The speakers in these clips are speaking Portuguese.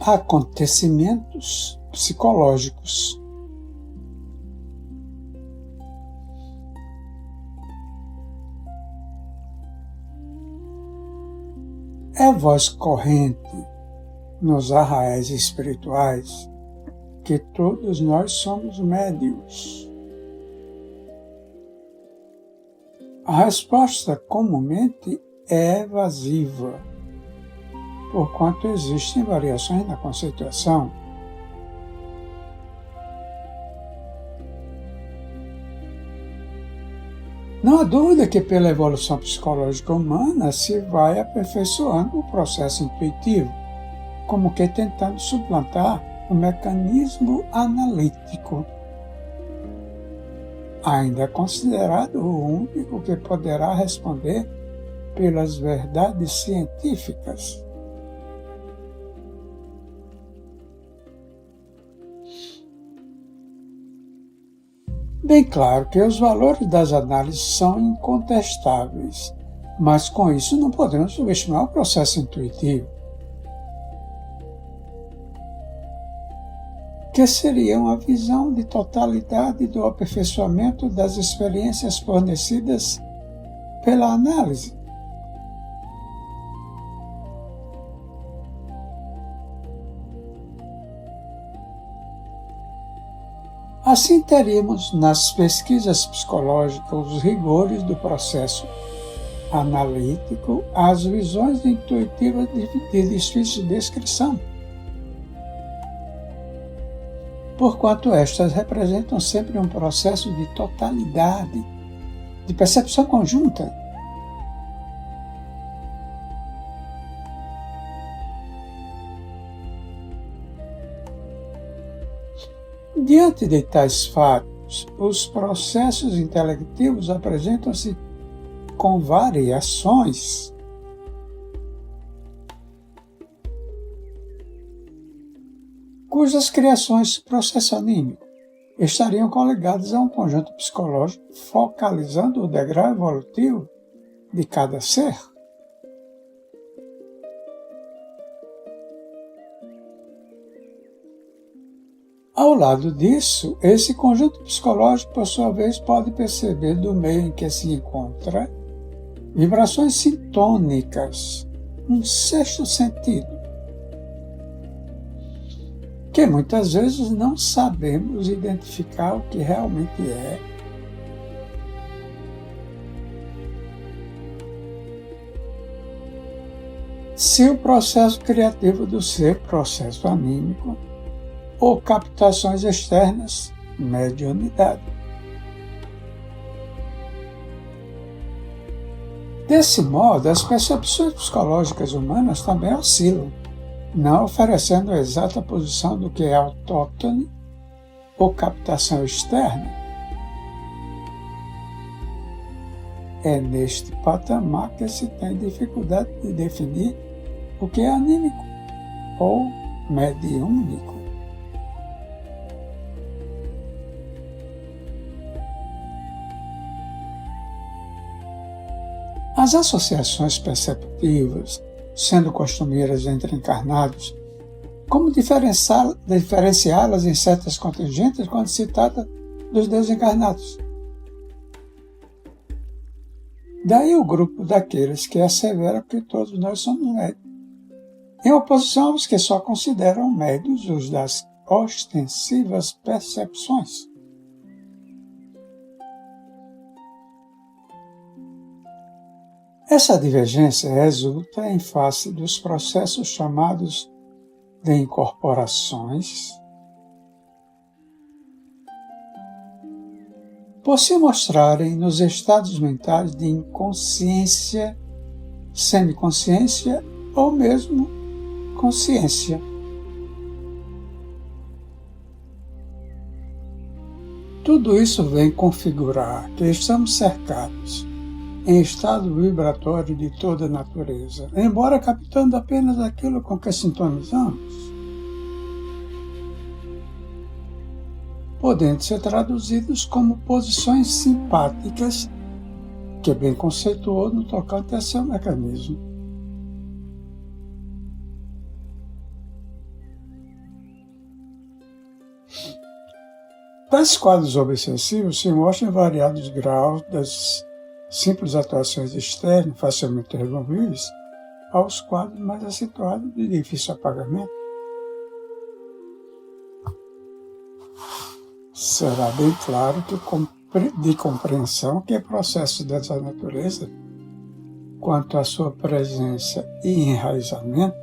acontecimentos psicológicos. É voz corrente nos arraiais espirituais que todos nós somos médiuns. A resposta comumente é evasiva, porquanto existem variações na conceituação. Não há dúvida que pela evolução psicológica humana se vai aperfeiçoando o processo intuitivo, como que tentando suplantar o mecanismo analítico, ainda considerado o único que poderá responder pelas verdades científicas. Bem claro que os valores das análises são incontestáveis, mas com isso não podemos subestimar o processo intuitivo, que seria uma visão de totalidade do aperfeiçoamento das experiências fornecidas pela análise. Assim teríamos nas pesquisas psicológicas os rigores do processo analítico, as visões intuitivas de difícil descrição, porquanto estas representam sempre um processo de totalidade, de percepção conjunta. Diante de tais fatos, os processos intelectivos apresentam-se com variações. Cujas criações processo anímico estariam coligadas a um conjunto psicológico focalizando o degrau evolutivo de cada ser. Ao lado disso, esse conjunto psicológico, por sua vez, pode perceber do meio em que se encontra vibrações sintônicas, um sexto sentido, que muitas vezes não sabemos identificar o que realmente é. Se o processo criativo do ser, processo anímico, ou captações externas, mediunidade. Desse modo, as percepções psicológicas humanas também oscilam, não oferecendo a exata posição do que é autóctone ou captação externa. É neste patamar que se tem dificuldade de definir o que é anímico ou mediúnico. As associações perceptivas, sendo costumeiras entre encarnados, como diferenciá-las em certas contingentes quando se trata dos desencarnados? Daí o grupo daqueles que asseveram que todos nós somos médios, em oposição aos que só consideram médios os das ostensivas percepções. Essa divergência resulta em face dos processos chamados de incorporações, por se mostrarem nos estados mentais de inconsciência, semiconsciência ou mesmo consciência. Tudo isso vem configurar que estamos cercados em estado vibratório de toda a natureza, embora captando apenas aquilo com que sintonizamos, podendo ser traduzidos como posições simpáticas, que bem conceituou no tocante a seu mecanismo. Tais quadros obsessivos se mostram em variados graus das simples atuações externas, facilmente removíveis, aos quadros mais acentuados de difícil apagamento. Será bem claro de compreensão que processos dessa natureza, quanto à sua presença e enraizamento,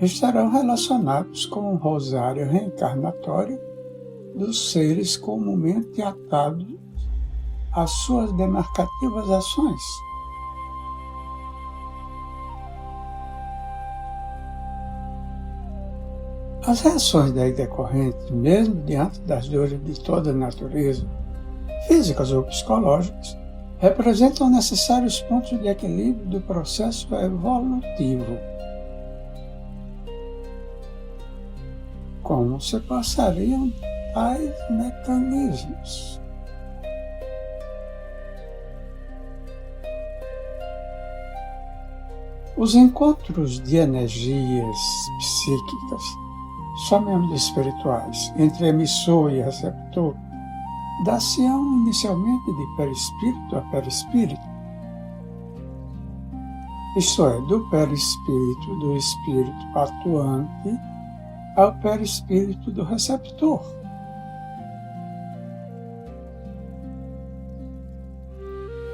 estarão relacionados com o rosário reencarnatório dos seres comumente atados às suas demarcativas ações. As reações daí decorrentes, mesmo diante das dores de toda a natureza, físicas ou psicológicas, representam necessários pontos de equilíbrio do processo evolutivo. Como se passariam tais mecanismos? Os encontros de energias psíquicas, chamemos de espirituais, entre emissor e receptor, dar-se-ão inicialmente de perispírito a perispírito, isto é, do perispírito do espírito atuante ao perispírito do receptor.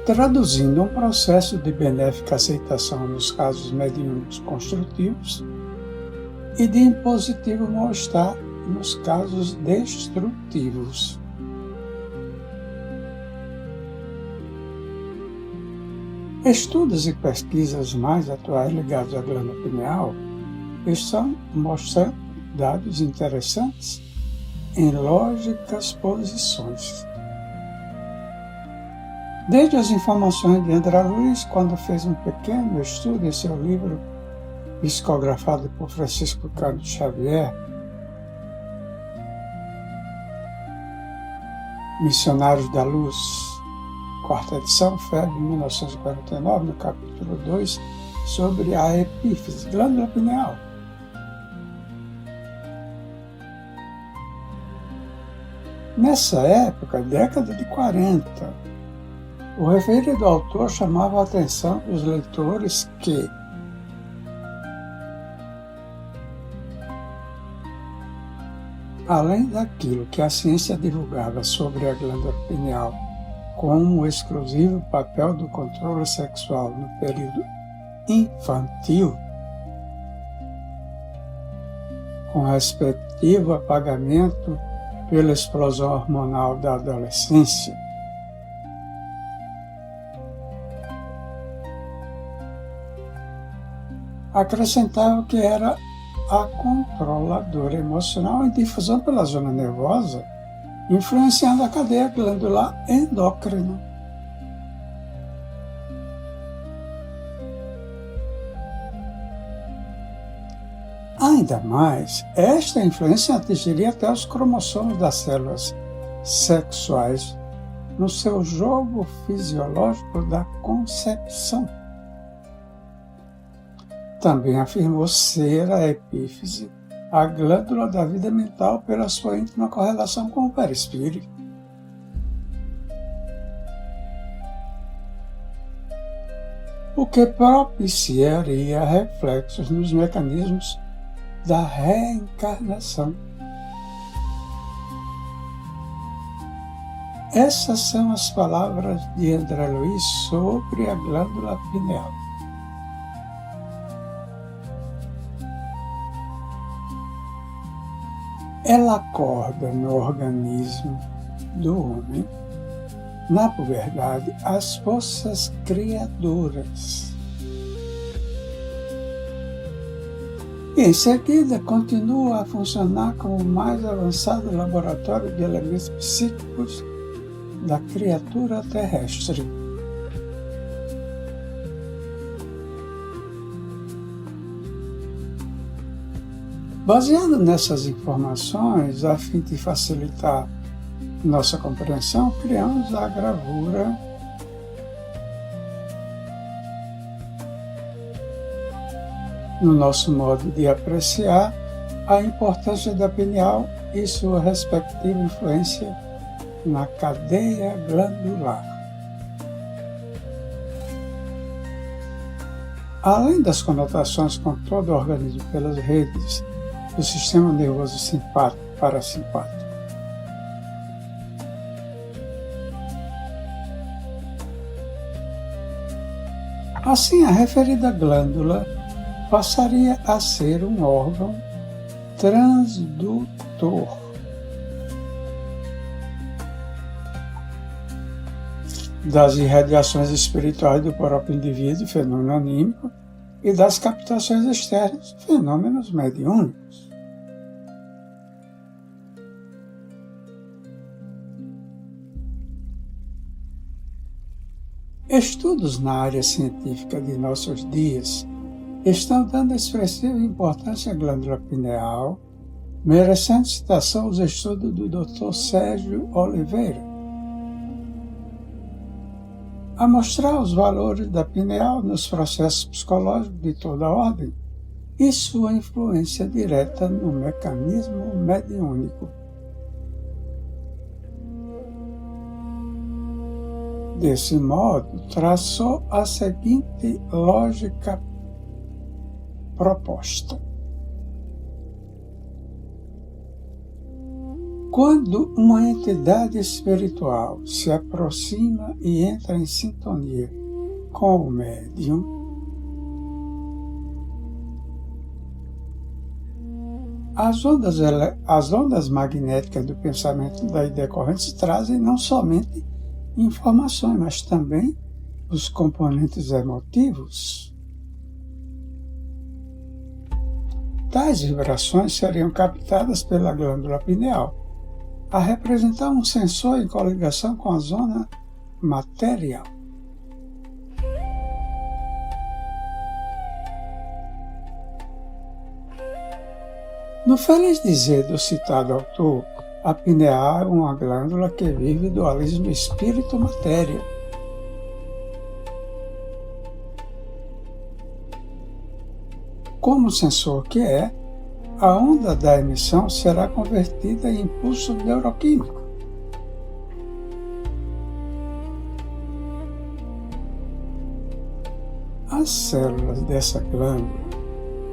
Traduzindo um processo de benéfica aceitação nos casos mediúnicos construtivos e de impositivo mal-estar nos casos destrutivos. Estudos e pesquisas mais atuais ligados à glândula pineal estão mostrando dados interessantes em lógicas posições. Desde as informações de André Luiz, quando fez um pequeno estudo em seu livro psicografado por Francisco Cândido Xavier, Missionários da Luz, quarta edição, FEB, 1949, no capítulo 2, sobre a epífise, glândula pineal. Nessa época, década de 40, o referido autor chamava a atenção dos leitores que além daquilo que a ciência divulgava sobre a glândula pineal como o exclusivo papel do controle sexual no período infantil, com respectivo apagamento pela explosão hormonal da adolescência, acrescentava que era a controladora emocional em difusão pela zona nervosa, influenciando a cadeia glandular endócrina. Ainda mais, esta influência atingiria até os cromossomos das células sexuais no seu jogo fisiológico da concepção. Também afirmou ser a epífise a glândula da vida mental pela sua íntima correlação com o perispírito. O que propiciaria reflexos nos mecanismos da reencarnação. Essas são as palavras de André Luiz sobre a glândula pineal. Ela acorda no organismo do homem, na puberdade, as forças criadoras. E em seguida continua a funcionar como o mais avançado laboratório de elementos psíquicos da criatura terrestre. Baseado nessas informações, a fim de facilitar nossa compreensão, criamos a gravura no nosso modo de apreciar a importância da pineal e sua respectiva influência na cadeia glandular. Além das conotações com todo o organismo pelas redes do sistema nervoso simpático e parasimpático, assim a referida glândula passaria a ser um órgão transdutor. Das irradiações espirituais do próprio indivíduo, fenômeno anímico, e das captações externas, fenômenos mediúnicos. Estudos na área científica de nossos dias estão dando expressiva importância à glândula pineal, merecendo citação os estudos do Dr. Sérgio Oliveira. A mostrar os valores da pineal nos processos psicológicos de toda a ordem e sua influência direta no mecanismo mediúnico. Desse modo, traçou a seguinte lógica proposta. Quando uma entidade espiritual se aproxima e entra em sintonia com o médium, as ondas magnéticas do pensamento daí decorrentes trazem não somente informações, mas também os componentes emotivos. Tais vibrações seriam captadas pela glândula pineal, a representar um sensor em coligação com a zona material. No feliz dizer do citado autor, a pineal é uma glândula que vive o dualismo espírito-matéria. Como sensor que é, a onda da emissão será convertida em impulso neuroquímico. As células dessa glândula,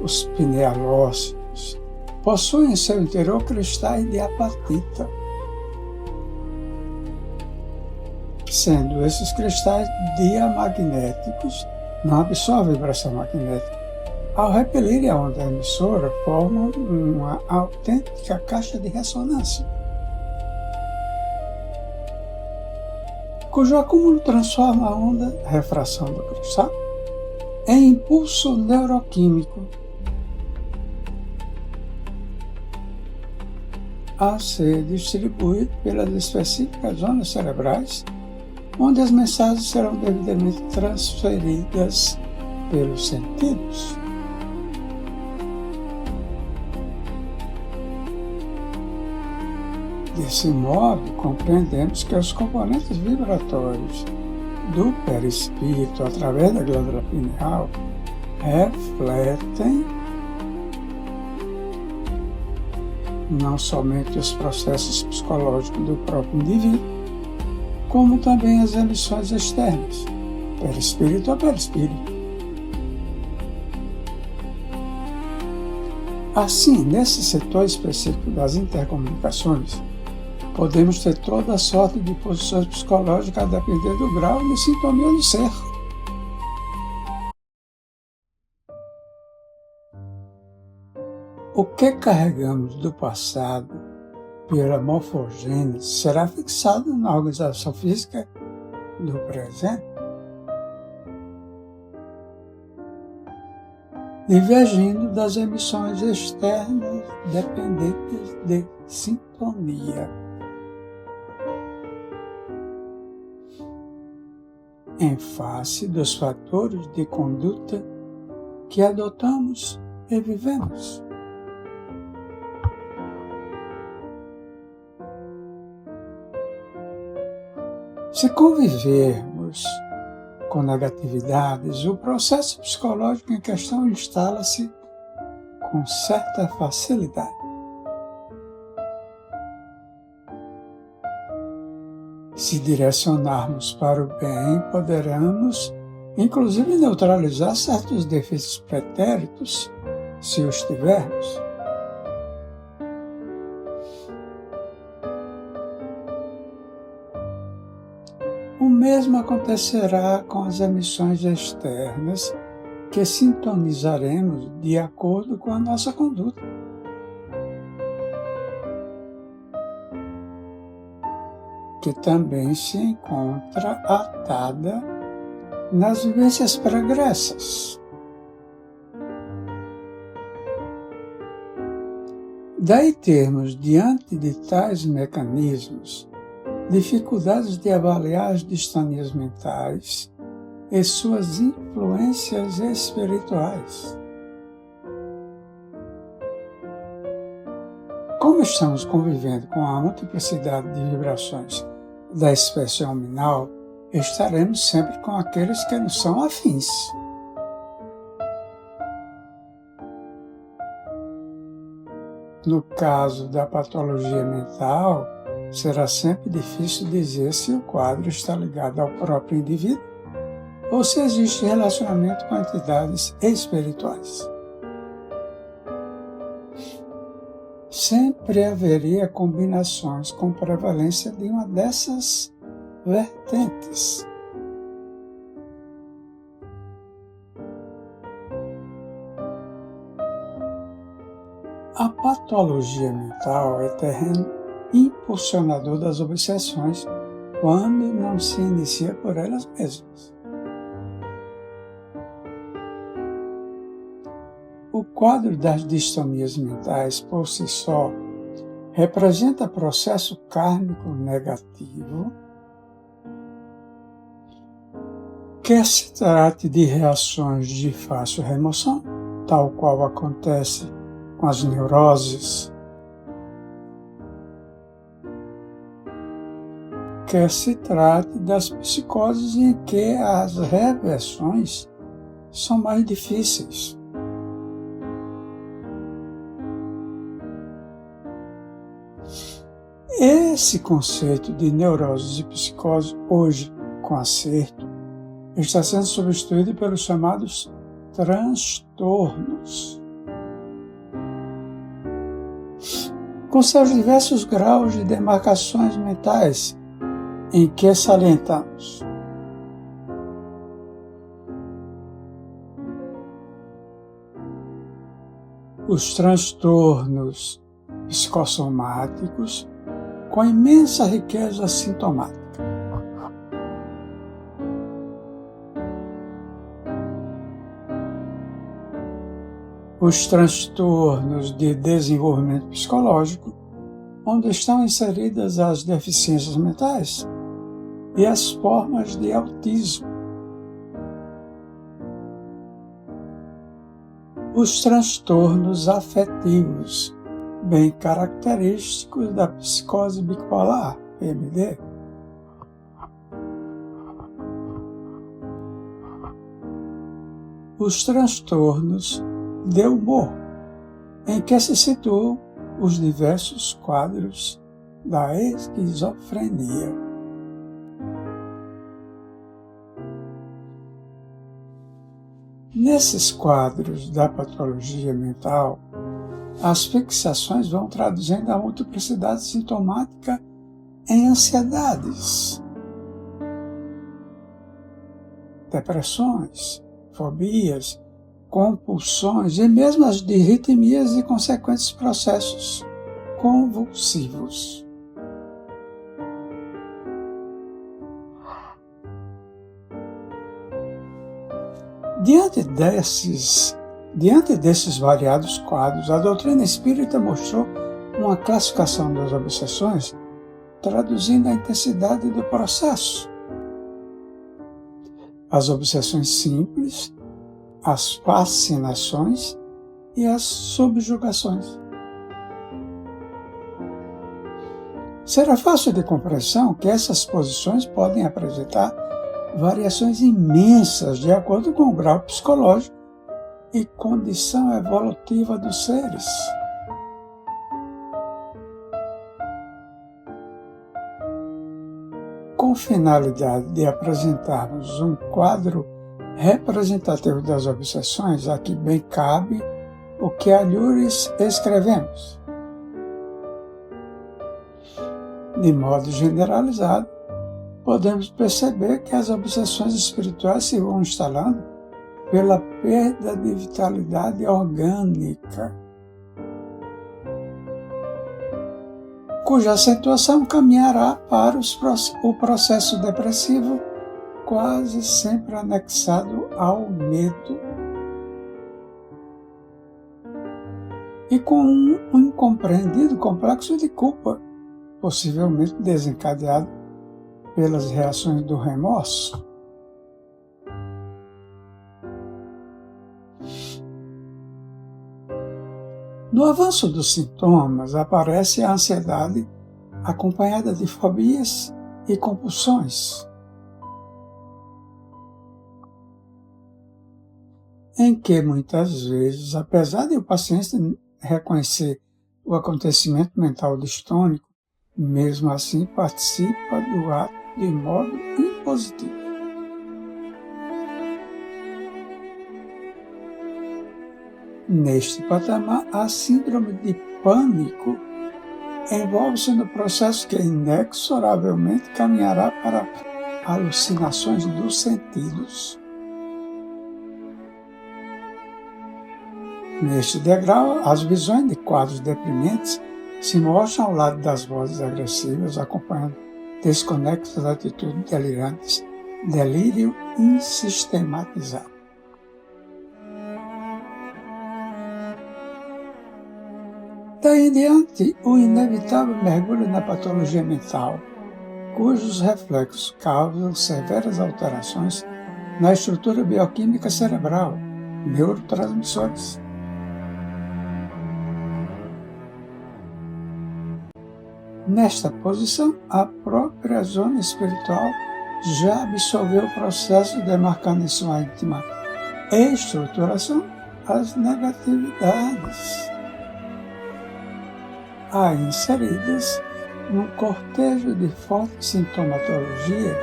os pinealócitos, possuem em seu interior cristais de apatita, sendo esses cristais diamagnéticos, não absorvem vibração magnética. Ao repelirem a onda emissora, formam uma autêntica caixa de ressonância, cujo acúmulo transforma a onda, refração do cristal, em impulso neuroquímico a ser distribuído pelas específicas zonas cerebrais, onde as mensagens serão devidamente transferidas pelos sentidos. Desse modo, compreendemos que os componentes vibratórios do perispírito através da glândula pineal refletem não somente os processos psicológicos do próprio indivíduo, como também as emissões externas, perispírito a perispírito. Assim, nesse setor específico das intercomunicações, podemos ter toda a sorte de posições psicológicas a depender do grau de sintonia do ser. O que carregamos do passado pela morfogênese será fixado na organização física do presente, divergindo das emissões externas dependentes de sintonia. Em face dos fatores de conduta que adotamos e vivemos. Se convivermos com negatividades, o processo psicológico em questão instala-se com certa facilidade. Se direcionarmos para o bem, poderemos, inclusive, neutralizar certos defeitos pretéritos, se os tivermos. O mesmo acontecerá com as emissões externas que sintonizaremos de acordo com a nossa conduta. Que também se encontra atada nas vivências pregressas. Daí termos, diante de tais mecanismos, dificuldades de avaliar as distonias mentais e suas influências espirituais. Como estamos convivendo com a multiplicidade de vibrações da espécie hominal, estaremos sempre com aqueles que nos são afins. No caso da patologia mental, será sempre difícil dizer se o quadro está ligado ao próprio indivíduo ou se existe relacionamento com entidades espirituais. Sempre haveria combinações com prevalência de uma dessas vertentes. A patologia mental é terreno impulsionador das obsessões quando não se inicia por elas mesmas. O quadro das distonias mentais, por si só, representa processo kármico negativo, quer se trate de reações de fácil remoção, tal qual acontece com as neuroses, quer se trate das psicoses em que as reversões são mais difíceis. Esse conceito de neurose e psicose, hoje, com acerto, está sendo substituído pelos chamados transtornos, com seus diversos graus de demarcações mentais, em que salientamos os transtornos psicossomáticos com imensa riqueza sintomática. Os transtornos de desenvolvimento psicológico, onde estão inseridas as deficiências mentais e as formas de autismo. Os transtornos afetivos, bem característicos da psicose bipolar, PMD. Os transtornos de humor, em que se situam os diversos quadros da esquizofrenia. Nesses quadros da patologia mental, as fixações vão traduzindo a multiplicidade sintomática em ansiedades, depressões, fobias, compulsões e mesmo as disritmias e consequentes processos convulsivos. Diante desses variados quadros, a doutrina espírita mostrou uma classificação das obsessões, traduzindo a intensidade do processo. As obsessões simples, as fascinações e as subjugações. Será fácil de compreensão que essas posições podem apresentar variações imensas de acordo com o grau psicológico e condição evolutiva dos seres. finalidade de apresentarmos um quadro representativo das obsessões, aqui bem cabe o que a Lures escrevemos. De modo generalizado, podemos perceber que as obsessões espirituais se vão instalando pela perda de vitalidade orgânica, cuja acentuação caminhará para o processo depressivo, quase sempre anexado ao medo, e com um incompreendido complexo de culpa, possivelmente desencadeado pelas reações do remorso. No avanço dos sintomas, aparece a ansiedade acompanhada de fobias e compulsões, em que muitas vezes, apesar de o paciente reconhecer o acontecimento mental distônico, mesmo assim participa do ato de modo impositivo. Neste patamar, a síndrome de pânico envolve-se no processo que inexoravelmente caminhará para alucinações dos sentidos. Neste degrau, as visões de quadros deprimentes se mostram ao lado das vozes agressivas, acompanhando desconexas atitudes delirantes, delírio insistematizado. Daí em diante, o inevitável mergulho na patologia mental, cujos reflexos causam severas alterações na estrutura bioquímica cerebral, neurotransmissores. Nesta posição, a própria zona espiritual já absorveu o processo, demarcando em sua íntima estruturação as negatividades aí inseridas num cortejo de forte sintomatologia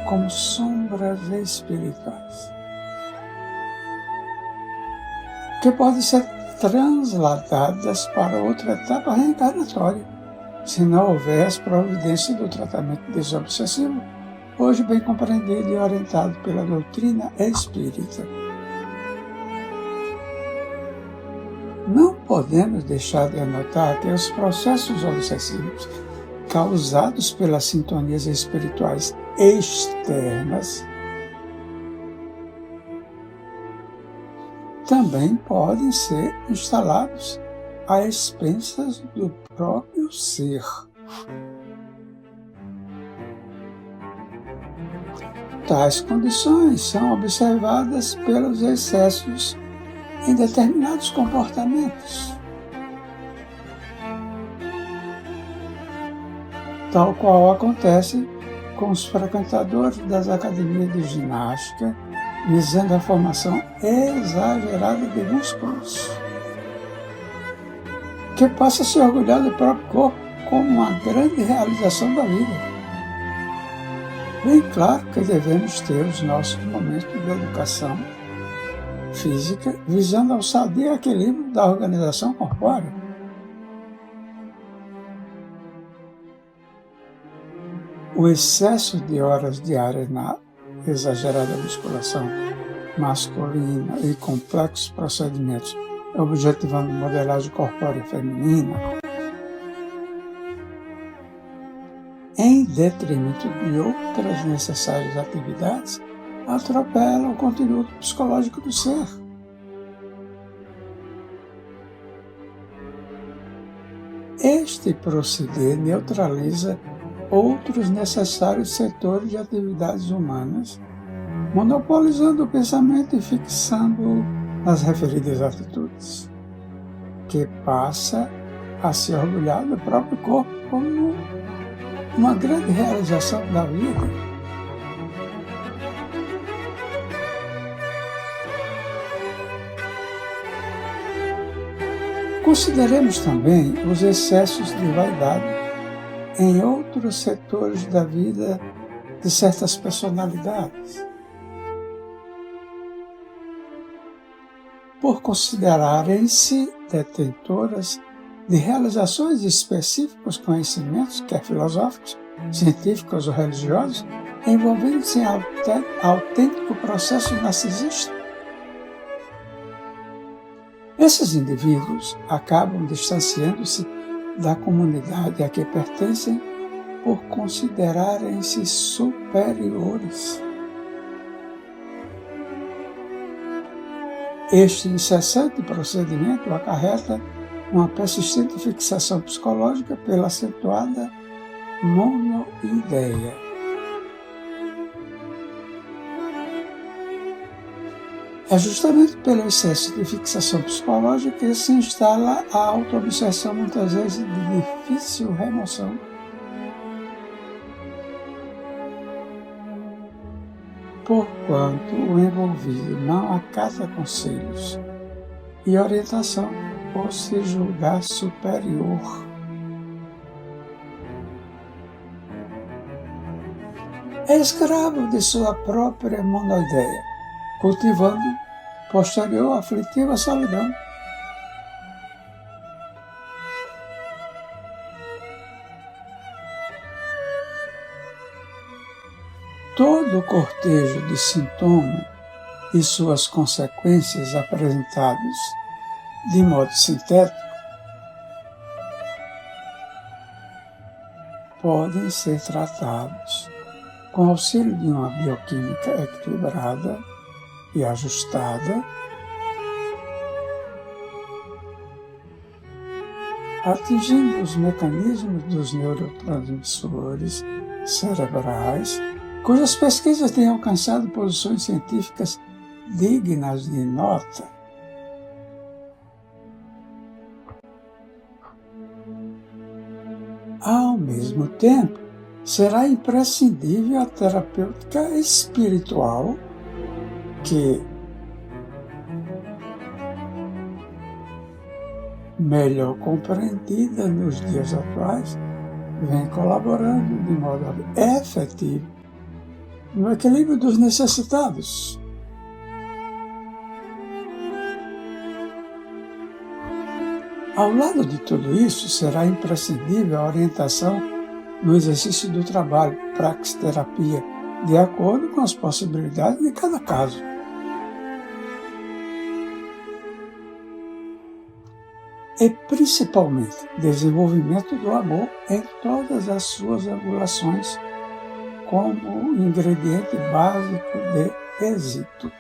como sombras espirituais, que podem ser transladadas para outra etapa reencarnatória, se não houver as providências do tratamento desobsessivo, hoje bem compreendido e orientado pela doutrina espírita. Não podemos deixar de anotar que os processos obsessivos causados pelas sintonias espirituais externas também podem ser instalados a expensas do próprio ser. Tais condições são observadas pelos excessos em determinados comportamentos, tal qual acontece com os frequentadores das academias de ginástica, visando a formação exagerada de músculos, que passa a se orgulhar do próprio corpo como uma grande realização da vida. Bem claro que devemos ter os nossos momentos de educação física, visando ao sadio equilíbrio da organização corpórea. O excesso de horas diárias na exagerada musculação masculina e complexos procedimentos objetivando modelagem corpórea feminina, em detrimento de outras necessárias atividades, atropela o conteúdo psicológico do ser. Este proceder neutraliza outros necessários setores de atividades humanas, monopolizando o pensamento e fixando nas referidas atitudes, que passa a se orgulhar do próprio corpo como uma grande realização da vida. Consideremos também os excessos de vaidade em outros setores da vida de certas personalidades, por considerarem-se detentoras de realizações de específicos conhecimentos, quer filosóficos, científicos ou religiosos, envolvendo-se em autêntico processo narcisista. Esses indivíduos acabam distanciando-se da comunidade a que pertencem por considerarem-se superiores. Este incessante procedimento acarreta uma persistente fixação psicológica pela acentuada monoideia. É justamente pelo excesso de fixação psicológica que se instala a autoobsessão, muitas vezes de difícil remoção. Porquanto o envolvido não acata conselhos e orientação por se julgar superior. É escravo de sua própria monoideia, cultivando posterior aflitiva solidão. Todo o cortejo de sintomas e suas consequências apresentados de modo sintético podem ser tratados com auxílio de uma bioquímica equilibrada e ajustada, atingindo os mecanismos dos neurotransmissores cerebrais, cujas pesquisas têm alcançado posições científicas dignas de nota. Ao mesmo tempo, será imprescindível a terapêutica espiritual que, melhor compreendida nos dias atuais, vem colaborando de modo efetivo no equilíbrio dos necessitados. Ao lado de tudo isso, será imprescindível a orientação no exercício do trabalho, praxiterapia, de acordo com as possibilidades de cada caso. E principalmente desenvolvimento do amor em todas as suas angulações como ingrediente básico de êxito.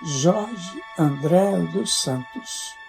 Jorge André dos Santos.